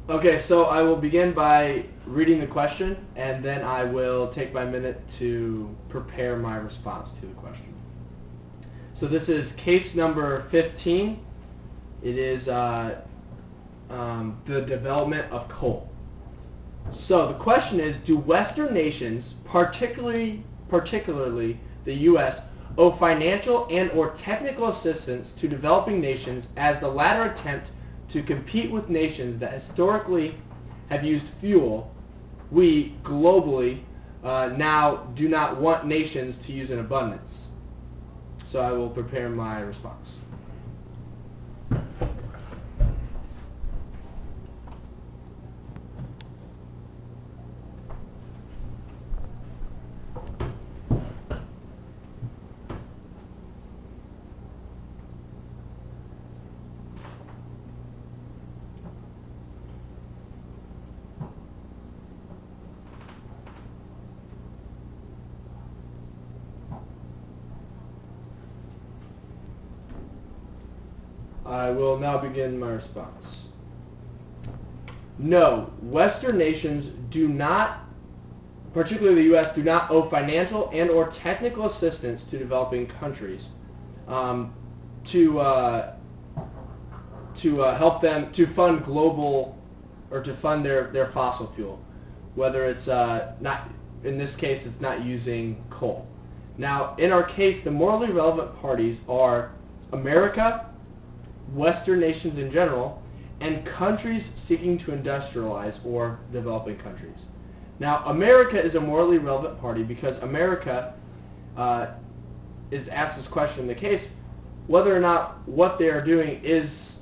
Okay, so I will begin by reading the question, and then I will take my minute to prepare my response to the question. So this is case number 15. It is the development of coal. So the question is, do Western nations, particularly the U.S., owe financial and or technical assistance to developing nations as the latter attempt to compete with nations that historically have used fuel we globally now do not want nations to use in abundance? So I will prepare my response. I will now begin my response. No, Western nations do not, particularly the U.S., do not owe financial and or technical assistance to developing countries to help them to fund global or to fund their fossil fuel, whether it's not, in this case it's not using coal. Now in our case, the morally relevant parties are America, Western nations in general, and countries seeking to industrialize or developing countries. Now, America is a morally relevant party because America is asked this question in the case, whether or not what they are doing is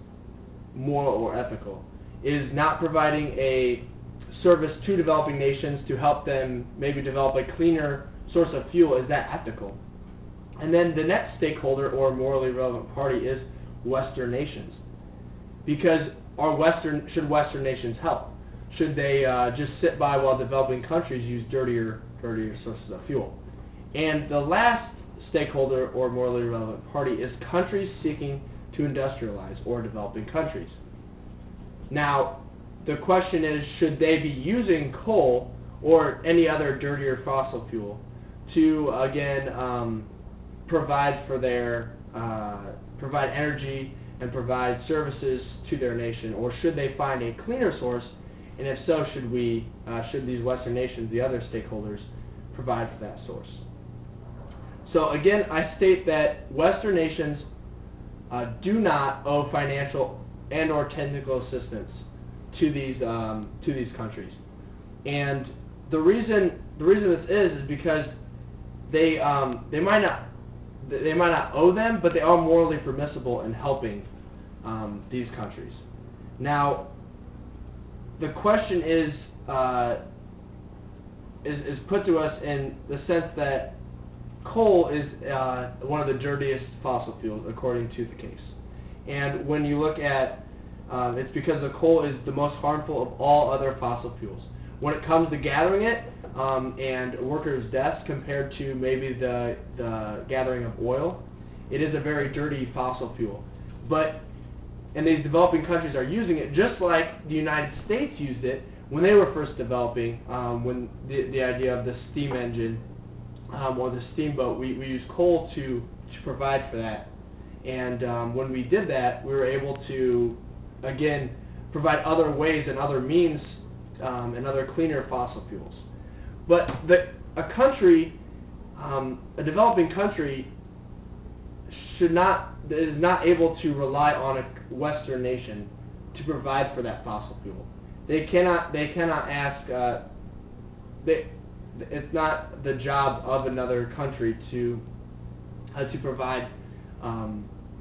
moral or ethical. Is not providing a service to developing nations to help them maybe develop a cleaner source of fuel, is that ethical? And then the next stakeholder or morally relevant party is Western nations, because should Western nations help? Should they just sit by while developing countries use dirtier sources of fuel? And the last stakeholder or morally relevant party is countries seeking to industrialize or developing countries. Now, the question is, should they be using coal or any other dirtier fossil fuel to again provide energy and provide services to their nation, or should they find a cleaner source? And if so, should these Western nations, the other stakeholders, provide for that source? So again, I state that Western nations do not owe financial and or technical assistance to these countries, and the reason this is because they might not owe them, but they are morally permissible in helping these countries. Now, the question is put to us in the sense that coal is one of the dirtiest fossil fuels, according to the case. And when you look at it's because the coal is the most harmful of all other fossil fuels. When it comes to gathering it and workers' deaths compared to maybe the gathering of oil, it is a very dirty fossil fuel. And these developing countries are using it just like the United States used it when they were first developing, when the idea of the steam engine or the steamboat, we used coal to provide for that. And when we did that, we were able to, again, provide other ways and other means and other cleaner fossil fuels. But a country, a developing country, is not able to rely on a Western nation to provide for that fossil fuel. They cannot ask. It's not the job of another country to provide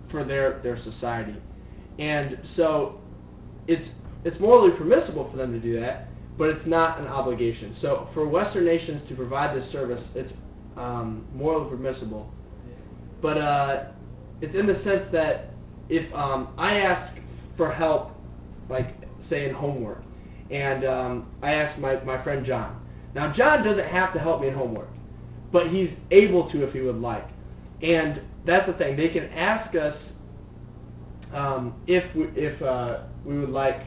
for their society, and so it's morally permissible for them to do that, but it's not an obligation. So for Western nations to provide this service, it's morally permissible, but it's in the sense that if I ask for help, like say in homework, and I ask my friend John. Now John doesn't have to help me in homework, but he's able to if he would like. And that's the thing. They can ask us if we would like,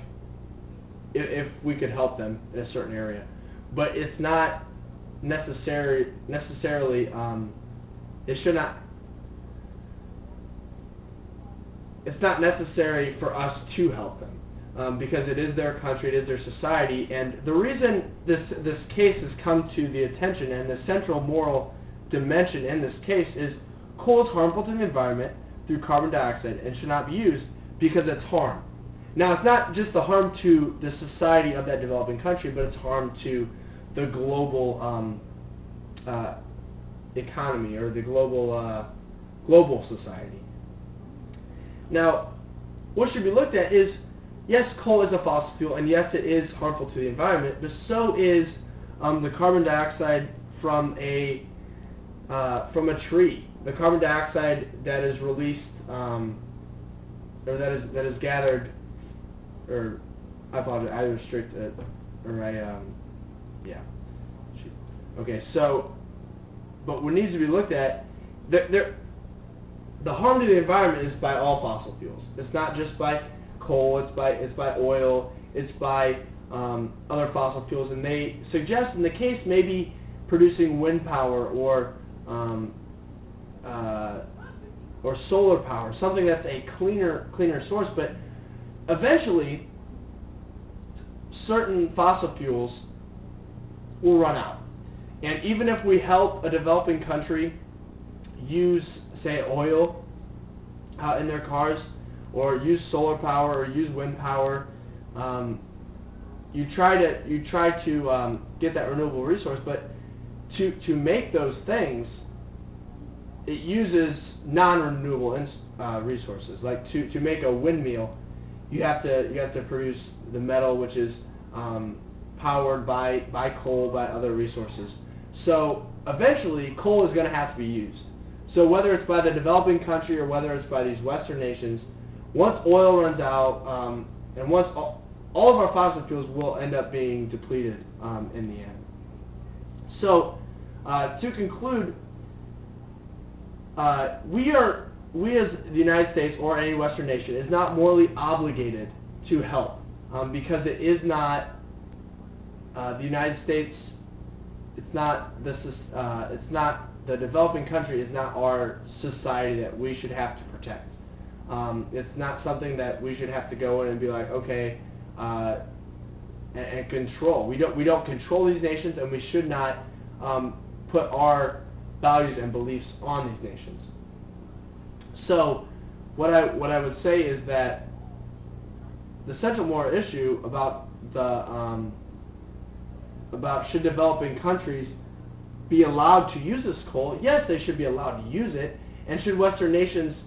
if we could help them in a certain area, but it's not necessarily it should not. It's not necessary for us to help them because it is their country, it is their society, and the reason this case has come to the attention and the central moral dimension in this case is coal is harmful to the environment through carbon dioxide and should not be used because it's harm. Now, it's not just the harm to the society of that developing country, but it's harm to the global economy or the global society. Now, what should be looked at is, yes, coal is a fossil fuel, and yes, it is harmful to the environment, but so is the carbon dioxide from a tree. The carbon dioxide that is released, or that is gathered, or I apologize, I restrict it, or yeah. Okay, so, but what needs to be looked at, the harm to the environment is by all fossil fuels. It's not just by coal. It's by oil. It's by other fossil fuels, and they suggest in the case maybe producing wind power or solar power, something that's a cleaner source. But eventually, certain fossil fuels will run out, and even if we help a developing country use, say, oil in their cars, or use solar power, or use wind power, you try to get that renewable resource, but to make those things, it uses non-renewable resources. Like to make a windmill, you have to produce the metal, which is powered by coal, by other resources. So eventually, coal is going to have to be used. So whether it's by the developing country or whether it's by these Western nations, once oil runs out, and once all of our fossil fuels will end up being depleted in the end. So to conclude, we as the United States or any Western nation is not morally obligated to help because it is not the United States. It's not the developing country is not our society that we should have to protect. It's not something that we should have to go in and be like, okay, and control. We don't control these nations, and we should not put our values and beliefs on these nations. So, what I would say is that the central moral issue about should developing countries be allowed to use this coal? Yes, they should be allowed to use it. And should Western nations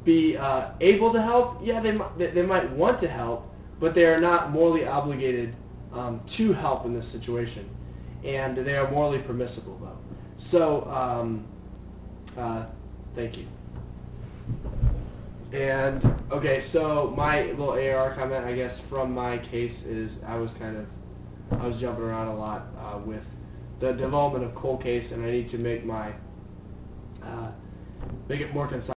be able to help? Yeah, they might want to help, but they are not morally obligated to help in this situation, and they are morally permissible though. So, thank you. And okay, so my little AR comment, I guess, from my case is I was jumping around a lot with the development of coal case, and I need to make it more concise.